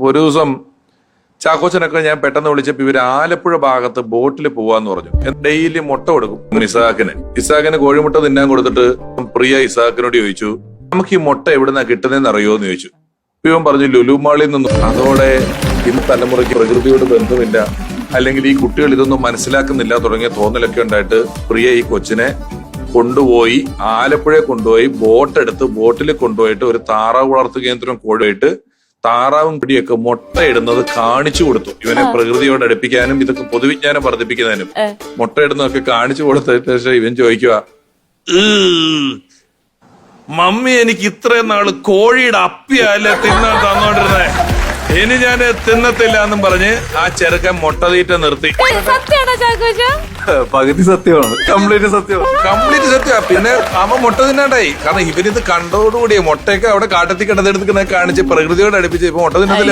ഒരു ദിവസം ചാക്കോച്ചനൊക്കെ ഞാൻ പെട്ടെന്ന് വിളിച്ചപ്പോ ഇവര് ആലപ്പുഴ ഭാഗത്ത് ബോട്ടിൽ പോവാന്ന് പറഞ്ഞു. ഡെയിലി മുട്ട കൊടുക്കും ഇസാഖിന് കോഴിമുട്ട തിന്നാൻ കൊടുത്തിട്ട് പ്രിയ ഇസാഖിനോട് ചോദിച്ചു, നമുക്ക് ഈ മുട്ട എവിടുന്നാ കിട്ടുന്നതെന്ന് അറിയോന്ന് ചോദിച്ചു. ഇവൻ പറഞ്ഞു ലുലുമാളിൽ നിന്നും. അതോടെ ഇന്ന് തലമുറയ്ക്ക് പ്രകൃതിയോട് ബന്ധമില്ല, അല്ലെങ്കിൽ ഈ കുട്ടികൾ ഇതൊന്നും മനസ്സിലാക്കുന്നില്ല തുടങ്ങിയ തോന്നലൊക്കെ ഉണ്ടായിട്ട് പ്രിയ ഈ കൊച്ചിനെ കൊണ്ടുപോയി ആലപ്പുഴയെ കൊണ്ടുപോയി ബോട്ടിൽ കൊണ്ടുപോയിട്ട് ഒരു താറാവ് വളർത്തു കേന്ദ്രം കൊണ്ടുപോയിട്ട് താറാവും പിടിയൊക്കെ മുട്ടയിടുന്നത് കാണിച്ചു കൊടുത്തു. ഇവനെ പ്രകൃതിയോട് അടുപ്പിക്കാനും ഇതൊക്കെ പൊതുവിജ്ഞാനം വർദ്ധിപ്പിക്കുന്നതിനും മുട്ടയിടുന്നതൊക്കെ കാണിച്ചു കൊടുത്തിട്ട് ശേഷം ഇവൻ ചോദിക്കുക, മമ്മി എനിക്ക് ഇത്രയും നാള് കോഴിയുടെ അപ്പിയല്ലേ തിന്നാൻ തന്നോണ്ടിരുന്നേ, ഇനി ഞാൻ തിന്നത്തില്ല എന്നും പറഞ്ഞ് ആ ചെറുക്കൻ മുട്ട തീറ്റ നിർത്തി. പകുതി സത്യമാണ്, കംപ്ലീറ്റ് സത്യമാണ്. പിന്നെ അവൻ മുട്ട തിന്നാണ്ടായി. കാരണം ഇവരിത് കണ്ടതോടുകൂടിയ മുട്ടയൊക്കെ അവിടെ കാട്ടത്തി കിടന്നെടുക്കുന്ന കാണിച്ച് പ്രകൃതിയോട് അടുപ്പിച്ച് ഇപ്പൊ മുട്ട തിന്നത്തില്ല.